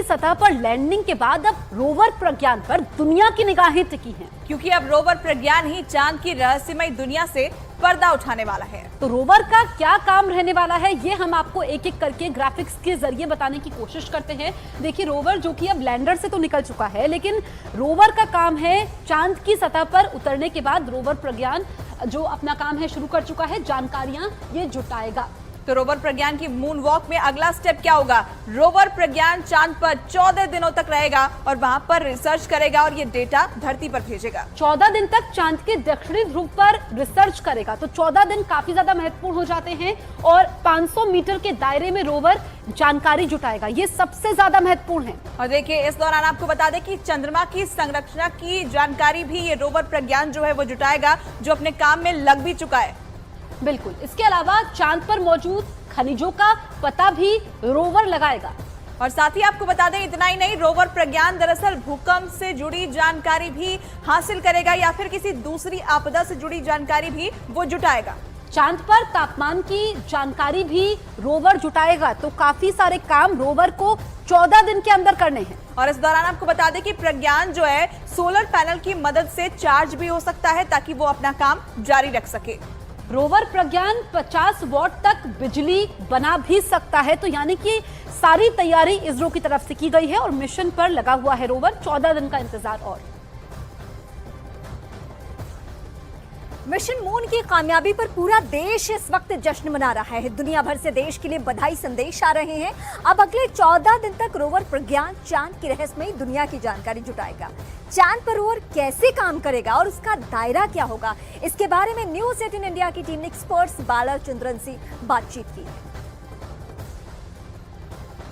सतह पर लैंडिंग के बाद अब रोवर प्रज्ञान पर दुनिया की निगाहें टिकी हैं, क्योंकि अब रोवर प्रज्ञान ही चांद की रहस्यमय दुनिया से पर्दा उठाने वाला है। तो रोवर का क्या काम रहने वाला है, ये हम आपको एक एक करके ग्राफिक्स के जरिए बताने की कोशिश करते हैं। देखिए, रोवर जो कि अब लैंडर से तो निकल चुका है, लेकिन रोवर का काम है चांद की सतह पर उतरने के बाद रोवर प्रज्ञान जो अपना काम है शुरू कर चुका है, जानकारियां ये जुटाएगा। तो रोवर प्रज्ञान की मून वॉक में अगला स्टेप क्या होगा? रोवर प्रज्ञान चांद पर 14 दिनों तक रहेगा और वहां पर रिसर्च करेगा और ये डेटा धरती पर भेजेगा। 14 दिन तक चांद के दक्षिणी ध्रुव पर रिसर्च करेगा। तो 14 दिन काफी ज्यादा महत्वपूर्ण हो जाते हैं और 500 मीटर के दायरे में रोवर जानकारी जुटाएगा, ये सबसे ज्यादा महत्वपूर्ण है। और देखिए, इस दौरान आपको बता दें कि चंद्रमा की संरचना की जानकारी भी ये रोवर प्रज्ञान जो है वो जुटाएगा, जो अपने काम में लग भी चुका है। बिल्कुल, इसके अलावा चांद पर मौजूद खनिजों का पता भी रोवर लगाएगा। और साथ ही आपको बता दें, इतना ही नहीं, रोवर प्रज्ञान दरअसल भूकंप से जुड़ी जानकारी भी हासिल करेगा या फिर किसी दूसरी आपदा से जुड़ी जानकारी भी वो जुटाएगा। चांद पर तापमान की जानकारी भी रोवर जुटाएगा। तो काफी सारे काम रोवर को 14 दिन के अंदर करने हैं। और इस दौरान आपको बता दें कि प्रज्ञान जो है सोलर पैनल की मदद से चार्ज भी हो सकता है ताकि वो अपना काम जारी रख सके। रोवर प्रज्ञान 50 वॉट तक बिजली बना भी सकता है। तो यानी कि सारी तैयारी इसरो की तरफ से की गई है और मिशन पर लगा हुआ है रोवर। 14 दिन का इंतजार और मिशन मून की कामयाबी पर पूरा देश इस वक्त जश्न मना रहा है। दुनिया भर से देश के लिए बधाई संदेश आ रहे हैं। अब अगले 14 दिन तक रोवर प्रज्ञान चांद की रहस्यमयी दुनिया की जानकारी जुटाएगा। चांद पर रोवर कैसे काम करेगा और उसका दायरा क्या होगा, इसके बारे में न्यूज़ 18 इंडिया की टीम ने एक्सपर्ट्स बालाचंद्रन से बातचीत की है।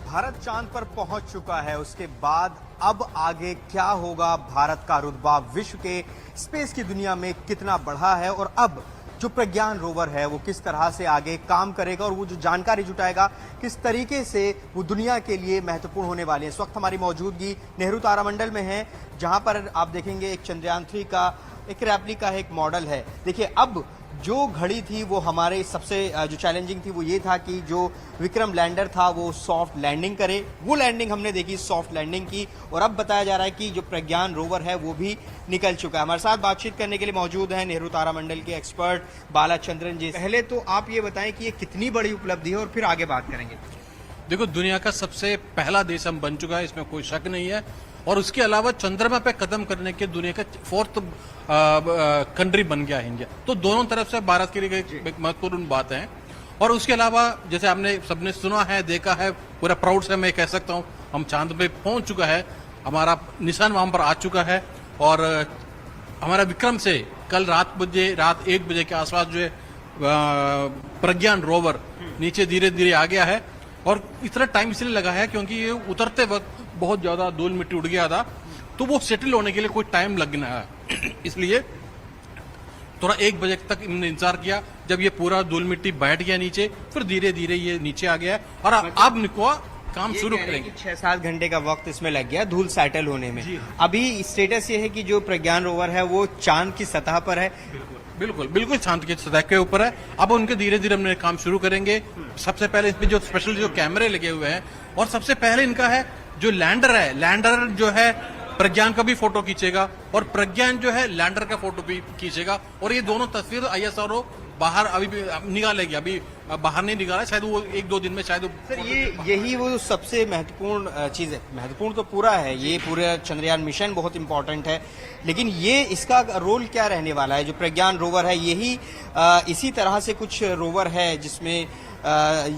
भारत चांद पर पहुंच चुका है, उसके बाद अब आगे क्या होगा? भारत का रुतबा विश्व के स्पेस की दुनिया में कितना बढ़ा है और अब जो प्रज्ञान रोवर है वो किस तरह से आगे काम करेगा और वो जो जानकारी जुटाएगा किस तरीके से वो दुनिया के लिए महत्वपूर्ण होने वाली है। इस वक्त हमारी मौजूदगी नेहरू तारामंडल में है, जहां पर आप देखेंगे एक चंद्रयान 3 का एक रेप्लिका है, एक मॉडल है। देखिए, अब जो घड़ी थी वो हमारे सबसे जो चैलेंजिंग थी वो ये था कि जो विक्रम लैंडर था वो सॉफ्ट लैंडिंग करे। वो लैंडिंग हमने देखी, सॉफ्ट लैंडिंग की, और अब बताया जा रहा है कि जो प्रज्ञान रोवर है वो भी निकल चुका है। हमारे साथ बातचीत करने के लिए मौजूद हैं नेहरू तारामंडल के एक्सपर्ट बालाचंद्रन जी। पहले तो आप ये बताएं कि ये कितनी बड़ी उपलब्धि है और फिर आगे बात करेंगे। देखो, दुनिया का सबसे पहला देश हम बन चुका है, इसमें कोई शक नहीं है। और उसके अलावा चंद्रमा पे कदम करने के दुनिया का 4th कंट्री बन गया है इंडिया। तो दोनों तरफ से भारत के लिए एक महत्वपूर्ण बात है। और उसके अलावा जैसे आपने सबने सुना है, देखा है, पूरा प्राउड से मैं कह सकता हूँ हम चांद पे पहुंच चुका है, हमारा निशान वहां पर आ चुका है। और हमारा विक्रम से कल रात 1 बजे के आसपास जो है प्रज्ञान रोवर नीचे धीरे धीरे आ गया है। और इतना टाइम इसलिए लगा है क्योंकि ये उतरते वक्त बहुत ज्यादा धूल मिट्टी उड़ गया था, तो वो सेटल होने के लिए कोई टाइम लगना है। इसलिए थोड़ा 1 बजे तक इन्होंने इंतजार किया। जब ये पूरा धूल मिट्टी बैठ गया नीचे, फिर धीरे धीरे ये नीचे आ गया और अब निको काम शुरू करेंगे। 6-7 घंटे का वक्त इसमें लग गया धूल सेटल होने में। अभी स्टेटस ये है कि जो प्रज्ञान रोवर है वो चांद की सतह पर है। बिल्कुल चांद की सतह के ऊपर है। अब उनके धीरे धीरे हमने काम शुरू करेंगे। सबसे पहले इसमें जो स्पेशल जो कैमरे लगे हुए हैं, और सबसे पहले इनका है जो लैंडर है, लैंडर जो है प्रज्ञान का भी फोटो खींचेगा और प्रज्ञान जो है लैंडर का फोटो भी खींचेगा। और ये दोनों तस्वीर ISRO बाहर अभी भी निकालेगी, अभी बाहर नहीं निकाला, शायद वो 1-2 दिन में शायद। सर, यही वो सबसे महत्वपूर्ण चीज है। महत्वपूर्ण तो पूरा है, ये पूरा चंद्रयान मिशन बहुत इंपॉर्टेंट है, लेकिन ये इसका रोल क्या रहने वाला है? जो प्रज्ञान रोवर है यही इसी तरह से कुछ रोवर है जिसमें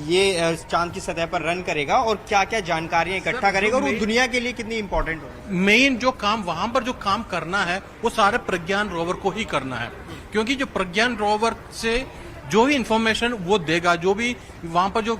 ये चांद की सतह पर रन करेगा और क्या क्या जानकारियां इकट्ठा करेगा और वो दुनिया के लिए कितनी इंपॉर्टेंट होगी? मेन जो काम वहां पर जो काम करना है वो सारे प्रज्ञान रोवर को ही करना है, क्योंकि जो प्रज्ञान रोवर से जो भी इंफॉर्मेशन वो देगा, जो भी वहां पर जो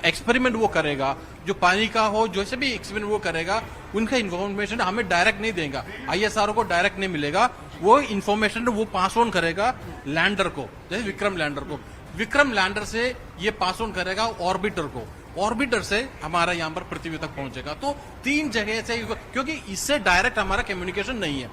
एक्सपेरिमेंट वो करेगा, जो पानी का हो, जैसे भी एक्सपेरिमेंट वो करेगा, उनका इंफॉर्मेशन हमें डायरेक्ट नहीं देगा, ISRO को डायरेक्ट नहीं मिलेगा। वो इंफॉर्मेशन वो पास ऑन करेगा लैंडर को, जैसे विक्रम लैंडर को। विक्रम लैंडर से ये पास ऑन करेगा ऑर्बिटर को, ऑर्बिटर से हमारा यहाँ पर पृथ्वी तक पहुंचेगा। तो 3 जगह से, क्योंकि इससे डायरेक्ट हमारा कम्युनिकेशन नहीं है।